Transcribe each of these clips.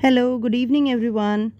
Hello good evening everyone.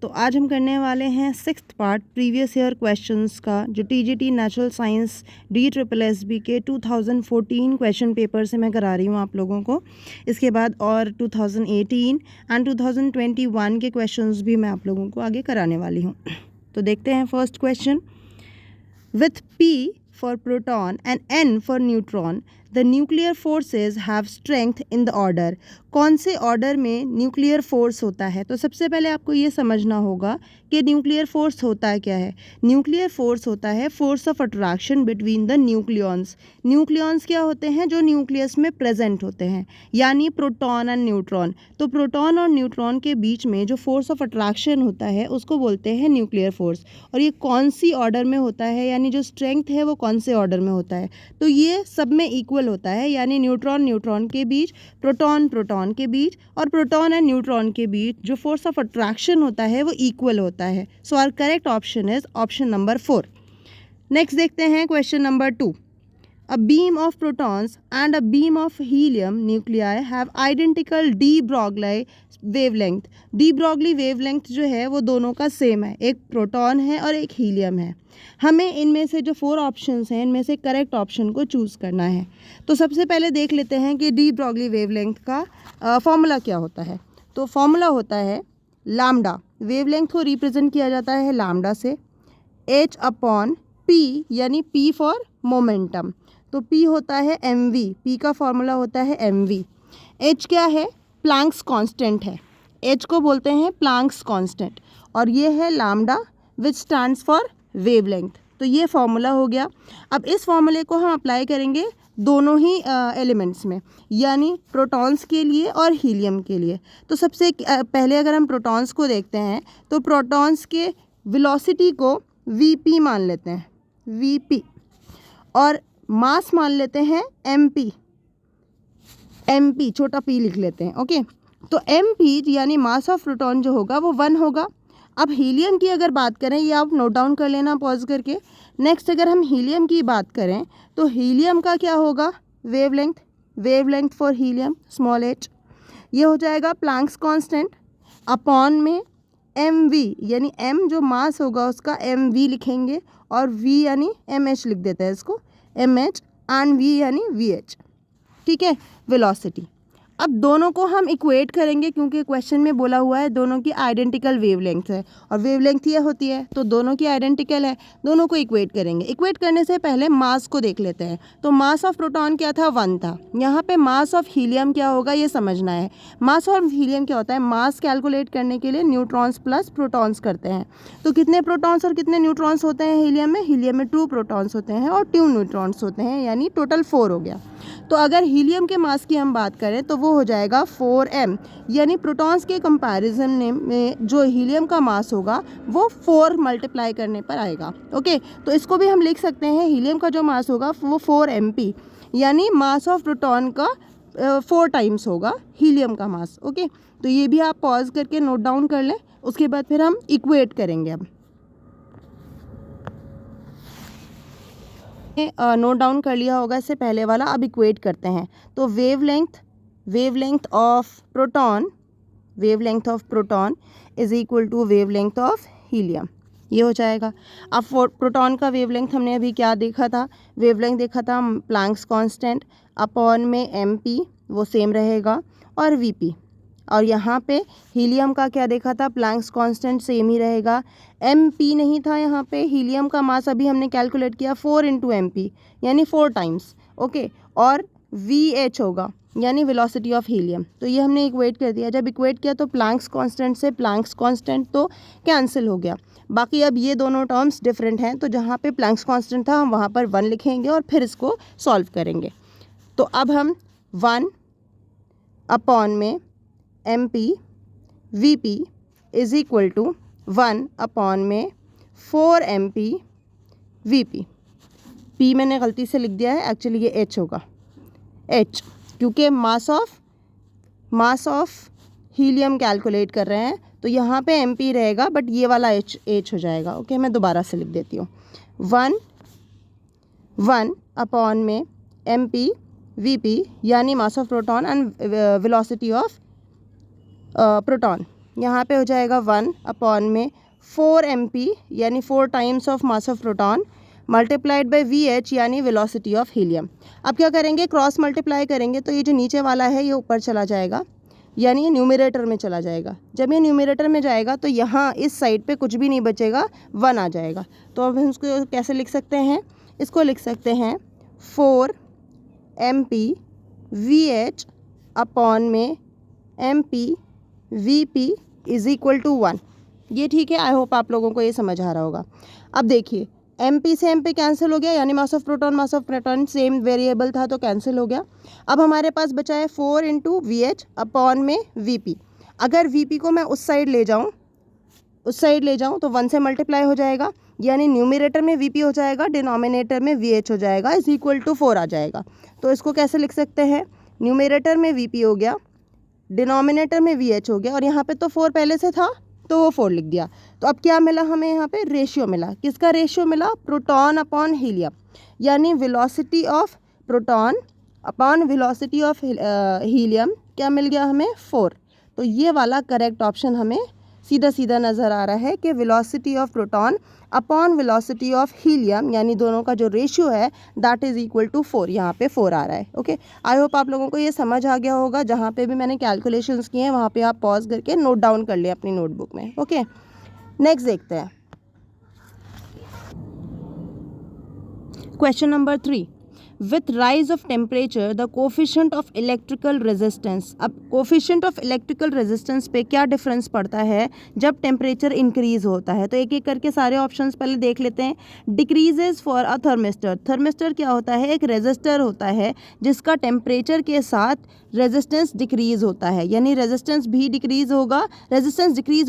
तो आज हम करने वाले हैं sixth part previous year questions का, जो टीजीटी नेचुरल साइंस DSSB के 2014 क्वेश्चन पेपर से मैं करा रही हूँ आप लोगों को। इसके बाद और 2018 एंड 2021 के क्वेश्चंस भी मैं आप लोगों को आगे कराने वाली हूँ। तो देखते हैं first question. With P for proton and N for neutron, the nuclear forces have strength in the order. कौन से ऑर्डर में न्यूक्लियर फोर्स होता है? तो सबसे पहले आपको ये समझना होगा कि न्यूक्लियर फोर्स होता क्या है। न्यूक्लियर फोर्स होता है force of attraction between the nucleons. Nucleons क्या होते हैं? जो न्यूक्लियस में प्रेजेंट होते हैं, यानी प्रोटॉन एंड न्यूट्रॉन। तो प्रोटॉन और न्यूट्रॉन के बीच में जो फोर्स ऑफ अट्रैक्शन होता है उसको बोलते हैं न्यूक्लियर फोर्स। और ये कौन सी ऑर्डर में होता है, यानी जो स्ट्रेंथ है वो कौन से ऑर्डर में होता है? तो ये सब में इक्वल होता है, यानी न्यूट्रॉन न्यूट्रॉन के बीच, प्रोटॉन प्रोटॉन के बीच और प्रोटॉन एंड न्यूट्रॉन के बीच जो फोर्स ऑफ अट्रैक्शन होता है वो इक्वल होता है। So our correct option is option number 4। Next देखते हैं question number 2। A beam of protons and a beam of helium nuclei have identical de Broglie wavelength. de Broglie wavelength जो है वो दोनों का सेम है, एक प्रोटॉन है और एक हीलियम है। हमें इनमें से जो 4 ऑप्शंस हैं इनमें से करेक्ट ऑप्शन को चूज़ करना है। तो सबसे पहले देख लेते हैं कि de Broglie wavelength का फॉर्मूला क्या होता है। तो फॉर्मूला होता है लैम्डा। वेवलेंथ को रिप्रेजेंट किया जाता है लैम्डा से, h अपॉन p, यानी p फॉर मोमेंटम। तो P होता है mv, P का फॉर्मूला होता है mv। H क्या है? प्लैंक्स कांस्टेंट है, H को बोलते हैं प्लैंक्स कांस्टेंट। और ये है lambda which stands for wavelength. तो ये फॉर्मूला हो गया। अब इस फॉर्मूले को हम अप्लाई करेंगे दोनों ही एलिमेंट्स में, यानी प्रोटॉन्स के लिए और हीलियम के लिए। तो सबसे पहले अगर हम प्रोटॉन्स को देखते हैं तो प्रोटॉन्स के वेलोसिटी को Vp मान लेते हैं, Vp, और मास मान लेते हैं mp, mp छोटा p लिख लेते हैं। ओके, तो mp यानी मास ऑफ प्रोटॉन जो होगा वो 1 होगा। अब हीलियम की अगर बात करें, ये आप नोट डाउन कर लेना पॉज करके। नेक्स्ट अगर हम हीलियम की बात करें तो हीलियम का क्या होगा? Wavelength, wavelength for helium small h, ये हो जाएगा प्लैंक्स कांस्टेंट अपॉन में mv, यानी m जो मास होगा उसका mv लिखेंगे, और v यानी mh लिख देते हैं इसको, mh, एंड v यानी vh। ठीक है, वेलोसिटी। अब दोनों को हम इक्वेट करेंगे क्योंकि क्वेश्चन में बोला हुआ है दोनों की आइडेंटिकल वेवलेंथ है, और वेवलेंथ ये होती है तो दोनों की आइडेंटिकल है, दोनों को इक्वेट करेंगे। इक्वेट करने से पहले मास को देख लेते हैं। तो मास ऑफ प्रोटॉन क्या था? 1 था। यहाँ पे मास ऑफ हीलियम क्या होगा ये समझना है। मास ऑफ हीलियम क्या होता है? मास कैलकुलेट करने के लिए न्यूट्रॉन्स प्लस प्रोटॉन्स करते हैं। तो कितने प्रोटॉन्स और कितने न्यूट्रॉन्स होते हैं हीलियम में? हीलियम में 2 प्रोटॉन्स होते हैं और 2 न्यूट्रॉन्स होते हैं, यानी टोटल 4 हो गया। तो अगर हीलियम के मास की हम बात करें तो वो हो जाएगा 4m, यानी प्रोटॉन्स के कंपैरिजन में जो हीलियम का मास होगा वो 4 मल्टीप्लाई करने पर आएगा। ओके, तो इसको भी हम लिख सकते हैं, हीलियम का जो मास होगा वो 4mp, यानी मास ऑफ प्रोटॉन का 4 टाइम्स होगा हीलियम का मास। ओके, तो ये भी आप पॉज करके नोट डाउन कर लें, उसके बाद फिर हम इक्वेट करेंगे। अब नोट डाउन कर लिया होगा इससे पहले वाला, अब इक्वेट करते हैं। तो wavelength of proton is equal to wavelength of helium, ये हो जाएगा। अब प्रोटॉन का वेवलेंथ हमने अभी क्या देखा था? वेवलेंथ देखा था प्लैंक्स कांस्टेंट अपॉन में mp, वो सेम रहेगा, और vp। और यहाँ पे हीलियम का क्या देखा था? प्लैंक्स कांस्टेंट सेम ही रहेगा। mp नहीं था यहाँ पे, हीलियम का मास अभी हमने कैलकुलेट किया 4 इंटू mp, यानी 4 टाइम्स। ओके, और vh होगा, यानी वेलोसिटी ऑफ हीलियम। तो ये हमने इक्वेट कर दिया। जब इक्वेट किया तो प्लैंक्स कांस्टेंट से प्लैंक्स कांस्टेंट तो कैंसिल हो गया। बाकी अब ये दोनों टर्म्स डिफरेंट हैं, तो जहाँ पे प्लैंक्स कांस्टेंट था हम वहाँ पर 1 लिखेंगे और फिर इसको सॉल्व करेंगे। तो अब हम 1 अपॉन में mp vp is equal to 1 upon में 4mp vp। p मैंने गलती से लिख दिया है, एक्चुअली ये h होगा, h, क्योंकि मास ऑफ हीलियम कैलकुलेट कर रहे हैं तो यहाँ पे mp रहेगा, बट ये वाला h हो जाएगा। ओके, मैं दोबारा से लिख देती हूँ। 1 अपॉन में mp vp, यानी mass of proton and velocity of proton, यहाँ पे हो जाएगा 1 अपॉन में 4 mp यानी 4 times of mass of proton multiplied by VH यानी वेलोसिटी ऑफ हीलियम। अब क्या करेंगे, क्रॉस मल्टीप्लाई करेंगे तो ये जो नीचे वाला है ये ऊपर चला जाएगा, यानी ये न्यूमरेटर में चला जाएगा। जब ये न्यूमरेटर में जाएगा तो यहाँ इस साइड पे कुछ भी नहीं बचेगा, 1 आ जाएगा। तो अब हम इसको कैसे लिख सकते हैं, इसको लिख सकते हैं 4 mp VH अपॉन में mp VP is equal to 1। ये ठीक है, आई होप आप लोगों को ये समझ आ रहा होगा। अब देखिए mp से mp कैंसिल हो गया, यानी mass of proton same variable था तो कैंसिल हो गया। अब हमारे पास बचा है 4 इंटू VH अपॉन में VP। अगर VP को मैं उस साइड ले जाऊँ तो 1 से मल्टीप्लाई हो जाएगा, यानी न्यूमरेटर में VP हो जाएगा, डिनोमिनेटर में VH हो जाएगा, इज इक्वल टू 4 आ जाएगा। तो इसको कैसे लिख सकते हैं, न्यूमरेटर में VP हो गया, डिनोमिनेटर में VH हो गया, और यहाँ पे तो 4 पहले से था तो वो 4 लिख दिया। तो अब क्या मिला हमें, यहाँ पे रेशियो मिला। किसका रेशियो मिला, प्रोटॉन अपॉन हीलियम, यानी velocity of proton upon velocity of helium क्या मिल गया हमें, 4। तो ये वाला करेक्ट ऑप्शन हमें सीधा सीधा नज़र आ रहा है कि velocity of proton upon velocity of helium, यानी दोनों का जो रेशियो है दैट इज़ इक्वल टू 4। यहाँ पे 4 आ रहा है। ओके, आई होप आप लोगों को ये समझ आ गया होगा। जहाँ पे भी मैंने कैलकुलेशंस किए हैं वहाँ पे आप पॉज करके नोट डाउन कर ले अपनी नोटबुक में। ओके, नेक्स्ट देखते हैं question number 3। With rise of temperature the coefficient of electrical resistance. अब कोफिशिएंट ऑफ इलेक्ट्रिकल रेजिस्टेंस पे क्या डिफरेंस पड़ता है जब टेम्परेचर इंक्रीज होता है, तो एक एक करके सारे ऑप्शंस पहले देख लेते हैं। Decreases for a thermistor. Thermistor क्या होता है, एक रेजिस्टर होता है जिसका टेम्परेचर के साथ रेजिस्टेंस डिक्रीज होता है, यानी रेजिस्टेंस डिक्रीज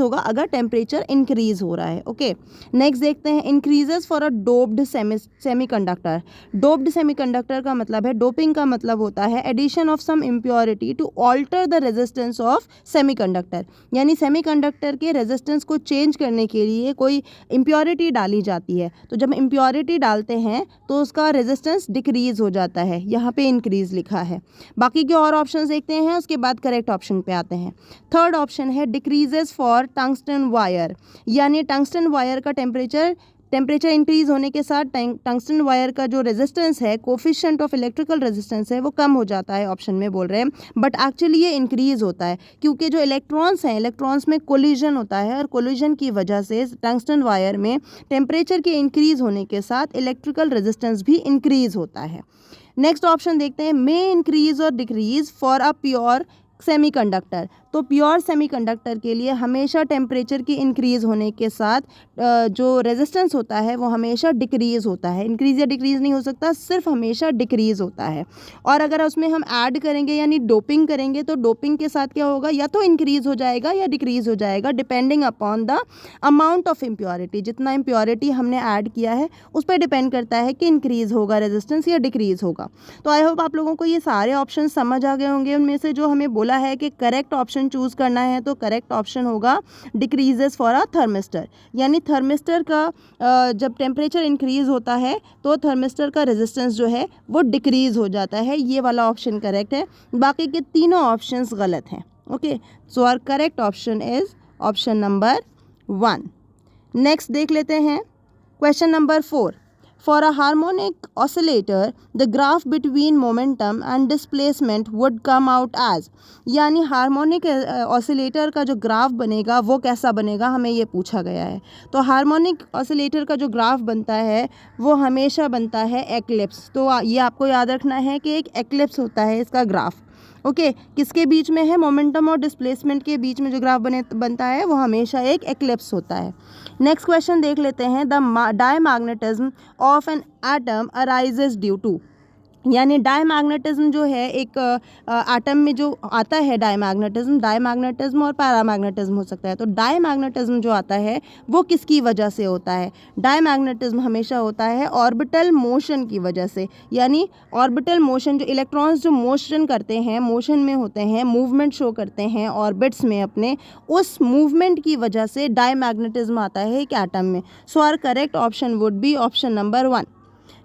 होगा अगर टेम्परेचर इंक्रीज हो रहा है। ओके, नेक्स्ट देखते हैं increases for a doped semiconductor. Doped semiconductor का मतलब है, डोपिंग का मतलब होता है addition of some impurity to alter the resistance of semiconductor, यानी सेमीकंडक्टर के रेजिस्टेंस को चेंज करने के लिए कोई इम्प्योरिटी डाली जाती है। तो जब इम्प्योरिटी डालते हैं तो उसका रेजिस्टेंस डिक्रीज हो जाता है, यहाँ पे इंक्रीज लिखा है। बाकी के और ऑप्शन देखते हैं, उसके बाद करेक्ट ऑप्शन पे आते हैं। थर्ड ऑप्शन है डिक्रीजेस फॉर टंगस्टन वायर, यानी टंगस्टन वायर का टेम्परेचर इंक्रीज होने के साथ टंगस्टन वायर का जो रेजिस्टेंस है, कोफिशिएंट ऑफ इलेक्ट्रिकल रेजिस्टेंस है, वो कम हो जाता है, ऑप्शन में बोल रहे हैं, बट एक्चुअली ये इंक्रीज होता है क्योंकि जो इलेक्ट्रॉन्स हैं, इलेक्ट्रॉन्स में कोलिजन होता है और कोलिजन की वजह से टंगस्टन वायर में टेम्परेचर के इंक्रीज होने के साथ इलेक्ट्रिकल रेजिस्टेंस भी इंक्रीज होता है। नेक्स्ट ऑप्शन देखते हैं, मे इंक्रीज और decrease for a pure semiconductor. तो प्योर सेमीकंडक्टर के लिए हमेशा टेम्परेचर की इंक्रीज़ होने के साथ जो रेजिस्टेंस होता है वो हमेशा डिक्रीज़ होता है, इंक्रीज़ या डिक्रीज़ नहीं हो सकता, सिर्फ हमेशा डिक्रीज़ होता है। और अगर उसमें हम ऐड करेंगे यानी डोपिंग करेंगे तो डोपिंग के साथ क्या होगा, या तो इंक्रीज़ हो जाएगा या डिक्रीज़ हो जाएगा, depending upon the amount of impurity. जितना इम्प्योरिटी हमने ऐड किया है उस पर डिपेंड करता है कि इंक्रीज़ होगा रेजिस्टेंस या डिक्रीज़ होगा। तो आई होप आप लोगों को ये सारे ऑप्शन समझ आ गए होंगे। उनमें से जो हमें बोला है कि करेक्ट ऑप्शन चूज करना है तो करेक्ट ऑप्शन होगा डिक्रीजेस फॉर अ थर्मिस्टर, यानी थर्मिस्टर का जब टेम्परेचर इंक्रीज होता है तो थर्मिस्टर का रेजिस्टेंस जो है वो डिक्रीज हो जाता है। ये वाला ऑप्शन करेक्ट है, बाकी के तीनों ऑप्शंस गलत हैं। Okay, so our correct option is option number 1। Next देख लेते हैं question number 4। For a harmonic oscillator, the graph between momentum and displacement would come out as, यानी हार्मोनिक ऑसिलेटर का जो ग्राफ बनेगा वो कैसा बनेगा, हमें ये पूछा गया है। तो हार्मोनिक ऑसिलेटर का जो ग्राफ बनता है वो हमेशा बनता है एक्लिप्स। तो ये आपको याद रखना है कि एक एक्लिप्स होता है इसका ग्राफ। ओके, किसके बीच में है, मोमेंटम और डिस्प्लेसमेंट के बीच में जो ग्राफ बनता है वो हमेशा एक एक्लिप्स होता है। नेक्स्ट क्वेश्चन देख लेते हैं, the diamagnetism of an atom arises due to, यानी डायमैग्नेटिज्म जो है एक एटम में जो आता है डायमैग्नेटिज्म और पैरामैग्नेटिज्म हो सकता है। तो डायमैग्नेटिज्म जो आता है वो किसकी वजह से होता है, डायमैग्नेटिज्म हमेशा होता है ऑर्बिटल मोशन की वजह से, यानी ऑर्बिटल मोशन, जो इलेक्ट्रॉन्स जो मोशन करते हैं, मोशन में होते हैं, मूवमेंट शो करते हैं ऑर्बिट्स में अपने, उस मूवमेंट की वजह से डायमैग्नेटिज्म आता है एक एटम में। So our correct option would be option number 1।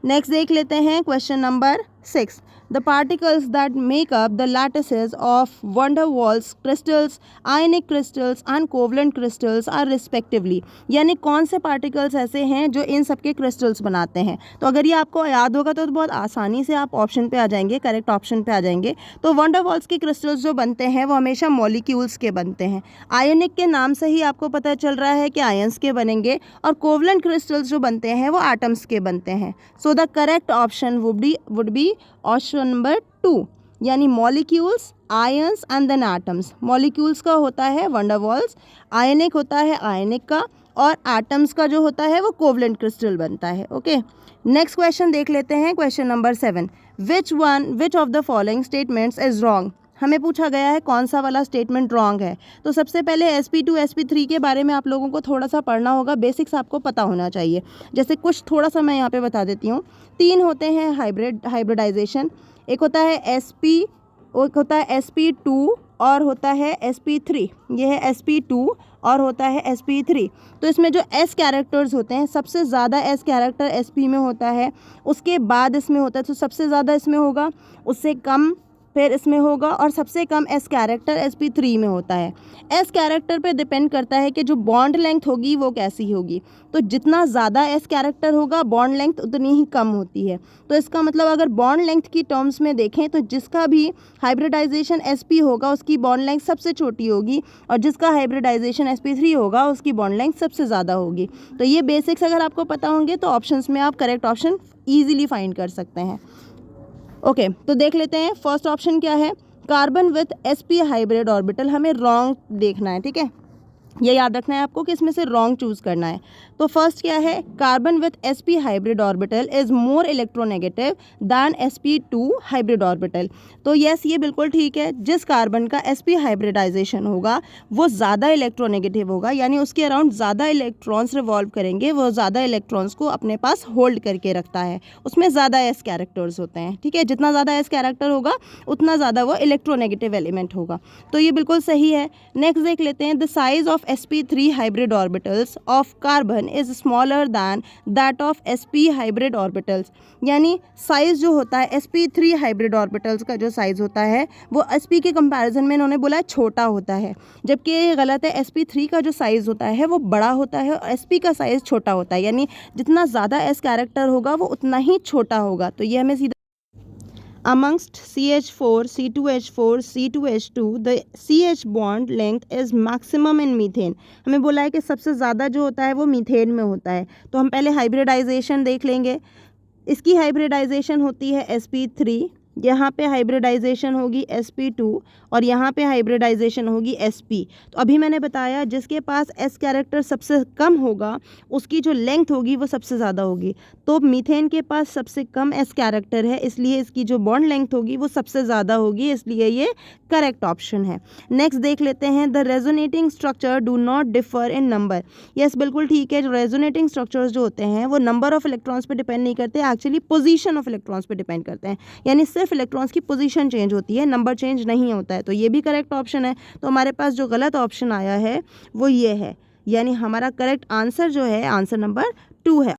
Next देख लेते हैं question number 6। The particles that make up the lattices of Van der Waals crystals, ionic crystals and covalent crystals are respectively. यानी कौन से पार्टिकल्स ऐसे हैं जो इन सबके क्रिस्टल्स बनाते हैं। तो अगर ये आपको याद होगा तो बहुत आसानी से आप ऑप्शन पे आ जाएंगे, करेक्ट ऑप्शन पे आ जाएंगे। तो वंडर वॉल्स के क्रिस्टल्स जो बनते हैं वो हमेशा मॉलिक्यूल्स के बनते हैं। आयनिक के नाम से ही आपको पता चल रहा है कि आयंस के बनेंगे, और कोवलेंट क्रिस्टल्स जो बनते हैं वो एटम्स के बनते हैं। So the correct option would be option number 2, यानी molecules, ions and then atoms. Molecules का होता है वंडर वॉल्स, आयनिक होता है आयनिक का, और एटम्स का जो होता है वो कोवलेंट क्रिस्टल बनता है। ओके, नेक्स्ट क्वेश्चन देख लेते हैं, question number 7। Which of the following statements is wrong. हमें पूछा गया है कौन सा वाला स्टेटमेंट रॉन्ग है। तो सबसे पहले sp2 sp3 के बारे में आप लोगों को थोड़ा सा पढ़ना होगा, बेसिक्स आपको पता होना चाहिए। जैसे कुछ थोड़ा सा मैं यहाँ पे बता देती हूँ। 3 होते हैं हाइब्रिडाइजेशन, एक होता है एक होता है sp2 और होता है sp3। ये है sp2 और होता है sp3। तो इसमें जो s कैरेक्टर्स होते हैं, सबसे ज़्यादा s कैरेक्टर sp में होता है, उसके बाद इसमें होता है, तो सबसे ज़्यादा इसमें होगा, उससे कम फिर इसमें होगा, और सबसे कम s कैरेक्टर sp3 में होता है। s कैरेक्टर पे डिपेंड करता है कि जो बॉन्ड लेंथ होगी वो कैसी होगी। तो जितना ज़्यादा s कैरेक्टर होगा बॉन्ड लेंथ उतनी ही कम होती है। तो इसका मतलब अगर बॉन्ड लेंथ की टर्म्स में देखें तो जिसका भी हाइब्रिडाइजेशन sp होगा उसकी बॉन्ड लेंथ सबसे छोटी होगी, और जिसका हाइब्रिडाइजेशन sp3 होगा उसकी बॉन्ड लेंथ सबसे ज़्यादा होगी। तो ये बेसिक्स अगर आपको पता होंगे तो ऑप्शंस में आप करेक्ट ऑप्शन ईजिली फाइंड कर सकते हैं। ओके, तो देख लेते हैं फर्स्ट ऑप्शन क्या है। Carbon with sp hybrid orbital, हमें रॉन्ग देखना है, ठीक है, ये याद रखना है आपको कि इसमें से रॉन्ग चूज़ करना है। तो फर्स्ट क्या है, carbon with sp hybrid orbital is more electronegative than sp2 hybrid orbital. तो यस, ये बिल्कुल ठीक है। जिस कार्बन का sp हाइब्रिडाइजेशन होगा वो ज़्यादा इलेक्ट्रोनेगेटिव होगा, यानी उसके अराउंड ज़्यादा इलेक्ट्रॉन्स रिवॉल्व करेंगे, वो ज़्यादा इलेक्ट्रॉन्स को अपने पास होल्ड करके रखता है, उसमें ज़्यादा s कैरेक्टर्स होते हैं, ठीक है। जितना ज़्यादा s कैरेक्टर होगा उतना ज़्यादा वो इलेक्ट्रोनेगेटिव एलिमेंट होगा। तो ये बिल्कुल सही है। नेक्स्ट देख लेते हैं, the size of sp3 hybrid orbitals of carbon is smaller than that of sp hybrid orbitals। यानी साइज जो होता है sp3 हाइब्रिड ऑर्बिटल्स का जो साइज होता है वो sp के कंपैरिजन में इन्होंने बोला है छोटा होता है, जबकि ये गलत है। sp3 का जो साइज होता है वो बड़ा होता है और sp का साइज छोटा होता है, यानी जितना ज़्यादा s कैरेक्टर होगा वो उतना ही छोटा होगा। तो ये हमें सीधा amongst CH4, C2H4, C2H2, the CH bond length is maximum in methane। हमें बोला है कि सबसे ज़्यादा जो होता है वो मीथेन में होता है। तो हम पहले हाइब्रिडाइजेशन देख लेंगे। इसकी हाइब्रिडाइजेशन होती है sp3, यहाँ पे हाइब्रिडाइजेशन होगी sp2 और यहाँ पे हाइब्रिडाइजेशन होगी sp। तो अभी मैंने बताया जिसके पास s कैरेक्टर सबसे कम होगा उसकी जो लेंथ होगी वो सबसे ज़्यादा होगी। तो मीथेन के पास सबसे कम s कैरेक्टर है, इसलिए इसकी जो बॉन्ड लेंथ होगी वो सबसे ज़्यादा होगी, इसलिए ये करेक्ट ऑप्शन है। नेक्स्ट देख लेते हैं, the resonating structure do not differ in number. Yes, बिल्कुल ठीक है। जो रेजोनेटिंग स्ट्रक्चर्स जो होते हैं वो नंबर ऑफ इलेक्ट्रॉन्स पे डिपेंड नहीं करते, एक्चुअली पोजीशन ऑफ इलेक्ट्रॉन्स पे डिपेंड करते हैं, यानी सिर्फ इलेक्ट्रॉन्स की पोजीशन चेंज होती है, नंबर चेंज नहीं होता है। तो ये भी करेक्ट ऑप्शन है। तो हमारे पास जो गलत ऑप्शन आया है वो ये है, यानी हमारा करेक्ट आंसर जो है आंसर नंबर 2 है।